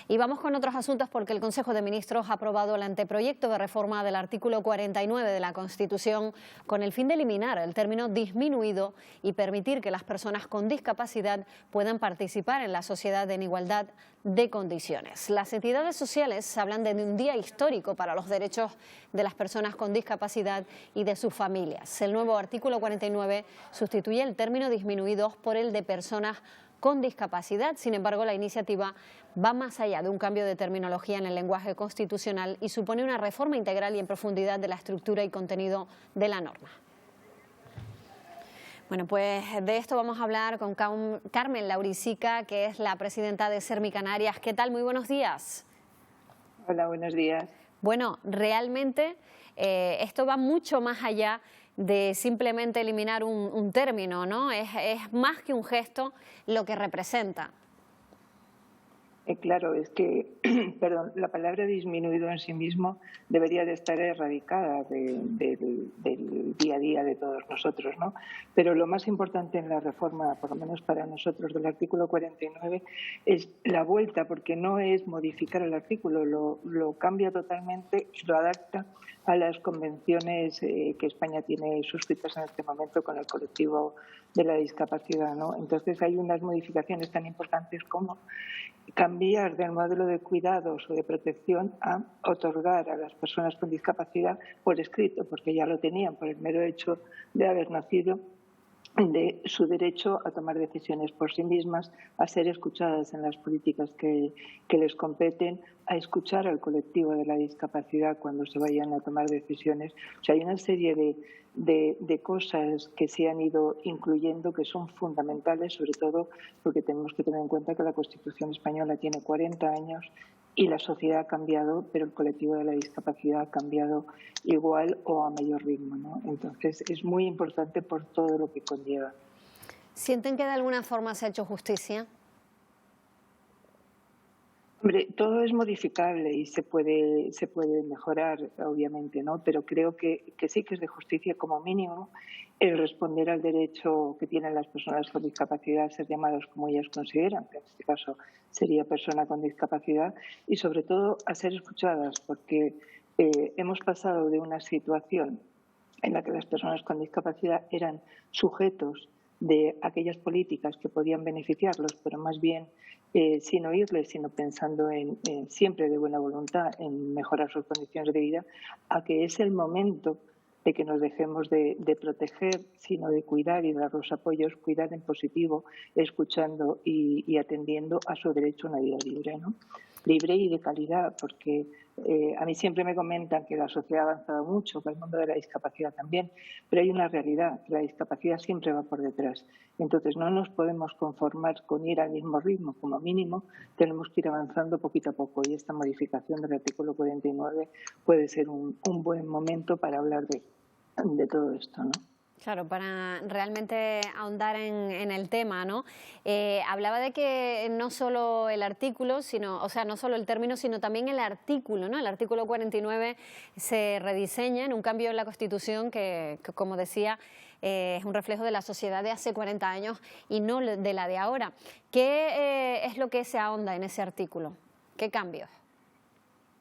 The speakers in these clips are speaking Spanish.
Y vamos con otros asuntos porque el Consejo de Ministros ha aprobado el anteproyecto de reforma del artículo 49 de la Constitución con el fin de eliminar el término disminuido y permitir que las personas con discapacidad puedan participar en la sociedad en igualdad de condiciones. Las entidades sociales hablan de un día histórico para los derechos de las personas con discapacidad y de sus familias. El nuevo artículo 49 sustituye el término disminuidos por el de personas con discapacidad. Sin embargo, la iniciativa va más allá de un cambio de terminología en el lenguaje constitucional y supone una reforma integral y en profundidad de la estructura y contenido de la norma. Bueno, pues de esto vamos a hablar con Carmen Laurisica, que es la presidenta de SERMI Canarias. ¿Qué tal? Muy buenos días. Hola, buenos días. Bueno, realmente esto va mucho más allá de simplemente eliminar un término, ¿no? Es más que un gesto lo que representa. Claro, es que perdón, la palabra disminuido en sí mismo debería de estar erradicada del día a día de todos nosotros, ¿no? Pero lo más importante en la reforma, por lo menos para nosotros, del artículo 49, es la vuelta, porque no es modificar el artículo, lo cambia totalmente y lo adapta a las convenciones que España tiene suscritas en este momento con el colectivo de la discapacidad, ¿no? Entonces hay unas modificaciones tan importantes como cambiar del modelo de cuidados o de protección a otorgar a las personas con discapacidad por escrito, porque ya lo tenían por el mero hecho de haber nacido, de su derecho a tomar decisiones por sí mismas, a ser escuchadas en las políticas que les competen, a escuchar al colectivo de la discapacidad cuando se vayan a tomar decisiones. O sea, hay una serie de cosas que se han ido incluyendo que son fundamentales, sobre todo porque tenemos que tener en cuenta que la Constitución española tiene 40 años y la sociedad ha cambiado, pero el colectivo de la discapacidad ha cambiado igual o a mayor ritmo, ¿no? Entonces, es muy importante por todo lo que conlleva. ¿Sienten que de alguna forma se ha hecho justicia? Hombre, todo es modificable y se puede mejorar, obviamente, ¿no? Pero creo que sí que es de justicia, como mínimo, el responder al derecho que tienen las personas con discapacidad a ser llamados como ellas consideran, que en este caso sería persona con discapacidad, y sobre todo a ser escuchadas, porque hemos pasado de una situación en la que las personas con discapacidad eran sujetos de aquellas políticas que podían beneficiarlos, pero más bien sin oírles, sino pensando en siempre de buena voluntad en mejorar sus condiciones de vida, a que es el momento de que nos dejemos de proteger, sino de cuidar y dar los apoyos, cuidar en positivo, escuchando y atendiendo a su derecho a una vida libre, ¿no? Libre y de calidad, porque a mí siempre me comentan que la sociedad ha avanzado mucho, que el mundo de la discapacidad también, pero hay una realidad, que la discapacidad siempre va por detrás. Entonces no nos podemos conformar con ir al mismo ritmo, como mínimo tenemos que ir avanzando poquito a poco y esta modificación del artículo 49 puede ser un buen momento para hablar de todo esto, ¿no? Claro, para realmente ahondar en el tema, ¿no? Hablaba de que no solo el artículo, sino, o sea, no solo el término, sino también el artículo, ¿no? El artículo 49 se rediseña en un cambio en la Constitución que como decía, es un reflejo de la sociedad de hace 40 años y no de la de ahora. ¿Qué es lo que se ahonda en ese artículo? ¿Qué cambios?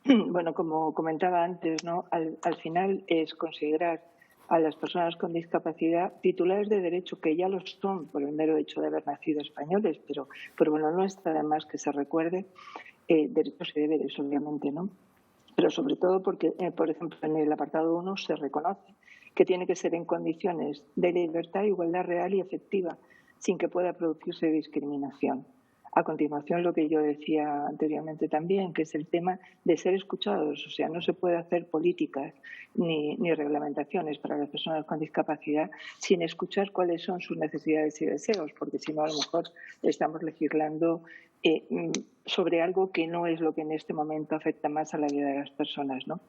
Bueno, como comentaba antes, ¿no? Al final es considerar a las personas con discapacidad titulares de derecho, que ya lo son por el mero hecho de haber nacido españoles, pero bueno, no está de más que se recuerde derechos y deberes, obviamente, ¿no? Pero sobre todo porque, por ejemplo, en el apartado 1 se reconoce que tiene que ser en condiciones de libertad, igualdad real y efectiva, sin que pueda producirse discriminación. A continuación, lo que yo decía anteriormente también, que es el tema de ser escuchados. O sea, no se puede hacer políticas ni reglamentaciones para las personas con discapacidad sin escuchar cuáles son sus necesidades y deseos, porque si no, a lo mejor estamos legislando sobre algo que no es lo que en este momento afecta más a la vida de las personas, ¿no?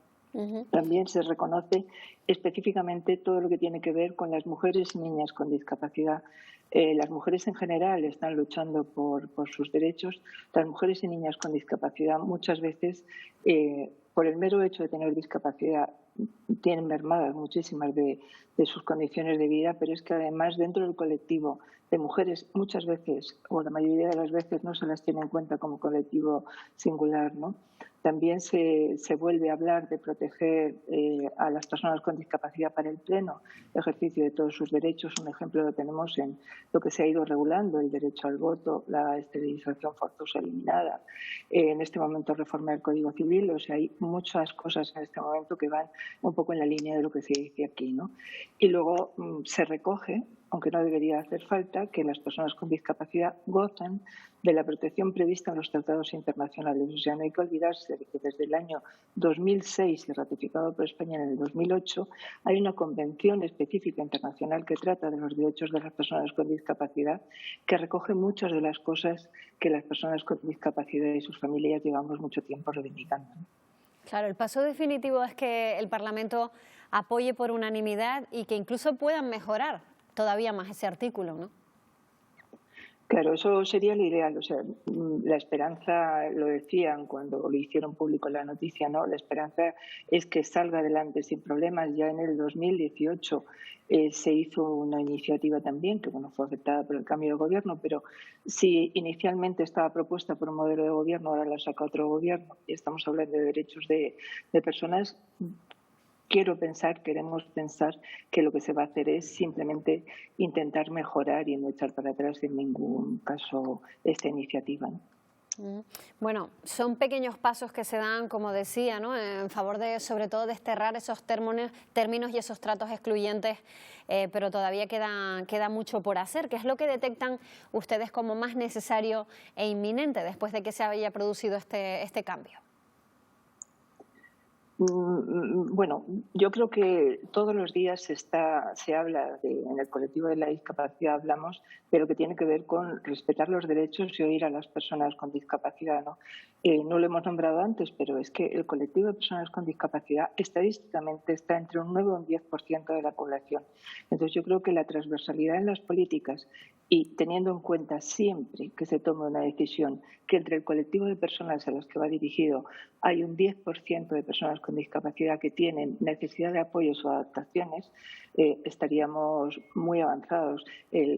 También se reconoce específicamente todo lo que tiene que ver con las mujeres y niñas con discapacidad. Las mujeres en general están luchando por sus derechos. Las mujeres y niñas con discapacidad muchas veces, por el mero hecho de tener discapacidad, tienen mermadas muchísimas de sus condiciones de vida, pero es que además dentro del colectivo de mujeres muchas veces, o la mayoría de las veces, no se las tiene en cuenta como colectivo singular, ¿no? También se vuelve a hablar de proteger a las personas con discapacidad para el pleno ejercicio de todos sus derechos. Un ejemplo lo tenemos en lo que se ha ido regulando, el derecho al voto, la esterilización forzosa eliminada, en este momento reforma el Código Civil. O sea, hay muchas cosas en este momento que van un poco en la línea de lo que se dice aquí, ¿no? Y luego se recoge, aunque no debería hacer falta, que las personas con discapacidad gozan de la protección prevista en los tratados internacionales. O sea, no hay que olvidarse de que desde el año 2006 y ratificado por España en el 2008 hay una convención específica internacional que trata de los derechos de las personas con discapacidad, que recoge muchas de las cosas que las personas con discapacidad y sus familias llevamos mucho tiempo reivindicando. Claro, el paso definitivo es que el Parlamento apoye por unanimidad y que incluso puedan mejorar todavía más ese artículo, ¿no? Claro, eso sería lo ideal. O sea, la esperanza, lo decían cuando lo hicieron público la noticia, ¿no? La esperanza es que salga adelante sin problemas. Ya en el 2018 se hizo una iniciativa también, que bueno, fue afectada por el cambio de gobierno, pero si inicialmente estaba propuesta por un modelo de gobierno, ahora la saca otro gobierno y estamos hablando de derechos de personas. Queremos pensar que lo que se va a hacer es simplemente intentar mejorar y no echar para atrás en ningún caso esta iniciativa, ¿no? Bueno, son pequeños pasos que se dan, como decía, ¿no?, en favor de, sobre todo, desterrar esos términos y esos tratos excluyentes, pero todavía queda mucho por hacer. ¿Qué es lo que detectan ustedes como más necesario e inminente después de que se haya producido este cambio? Bueno, yo creo que todos los días se habla, en el colectivo de la discapacidad hablamos de lo que tiene que ver con respetar los derechos y oír a las personas con discapacidad, ¿no? No lo hemos nombrado antes, pero es que el colectivo de personas con discapacidad estadísticamente está entre un 9 y un 10% de la población. Entonces yo creo que la transversalidad en las políticas y teniendo en cuenta siempre que se tome una decisión que entre el colectivo de personas a las que va dirigido hay un 10% de personas con discapacidad que tienen necesidad de apoyos o adaptaciones, estaríamos muy avanzados.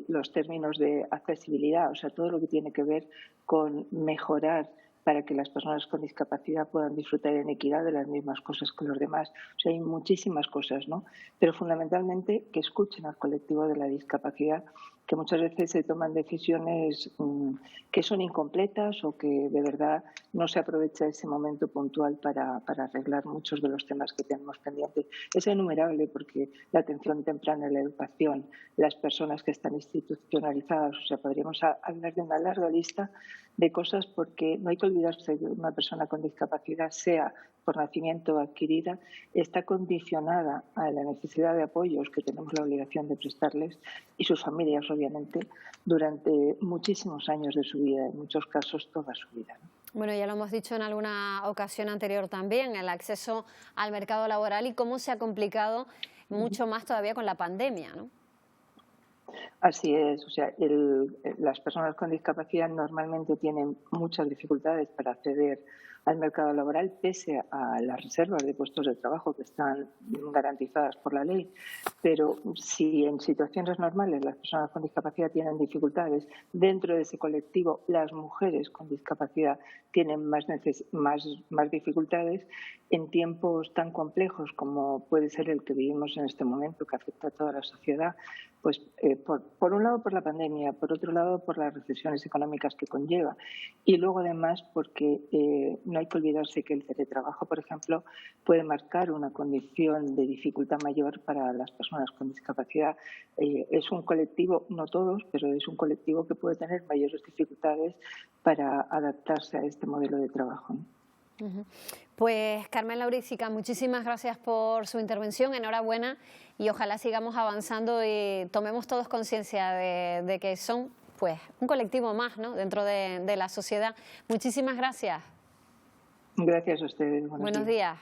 Los términos de accesibilidad, o sea, todo lo que tiene que ver con mejorar para que las personas con discapacidad puedan disfrutar en equidad de las mismas cosas que los demás. O sea, hay muchísimas cosas, ¿no? Pero fundamentalmente que escuchen al colectivo de la discapacidad, que muchas veces se toman decisiones que son incompletas o que de verdad no se aprovecha ese momento puntual para arreglar muchos de los temas que tenemos pendientes. Es innumerable porque la atención temprana, la educación, las personas que están institucionalizadas, o sea, podríamos hablar de una larga lista de cosas, porque no hay que olvidarse de una persona con discapacidad, sea por nacimiento o adquirida, está condicionada a la necesidad de apoyos que tenemos la obligación de prestarles y sus familias, obviamente, durante muchísimos años de su vida, en muchos casos toda su vida, ¿no? Bueno, ya lo hemos dicho en alguna ocasión anterior también, el acceso al mercado laboral y cómo se ha complicado mucho más todavía con la pandemia, ¿no? Así es, o sea, las personas con discapacidad normalmente tienen muchas dificultades para acceder al mercado laboral, pese a las reservas de puestos de trabajo que están garantizadas por la ley. Pero si en situaciones normales las personas con discapacidad tienen dificultades, dentro de ese colectivo las mujeres con discapacidad tienen más dificultades, en tiempos tan complejos como puede ser el que vivimos en este momento, que afecta a toda la sociedad, pues por un lado por la pandemia, por otro lado por las recesiones económicas que conlleva, y luego además porque no hay que olvidarse que el teletrabajo, por ejemplo, puede marcar una condición de dificultad mayor para las personas con discapacidad. Es un colectivo, no todos, pero es un colectivo que puede tener mayores dificultades para adaptarse a este modelo de trabajo, ¿no? Pues Carmen Laurística, muchísimas gracias por su intervención, enhorabuena y ojalá sigamos avanzando y tomemos todos conciencia de que son, pues, un colectivo más, ¿no?, dentro de la sociedad. Muchísimas gracias. Gracias a ustedes. Buenos días.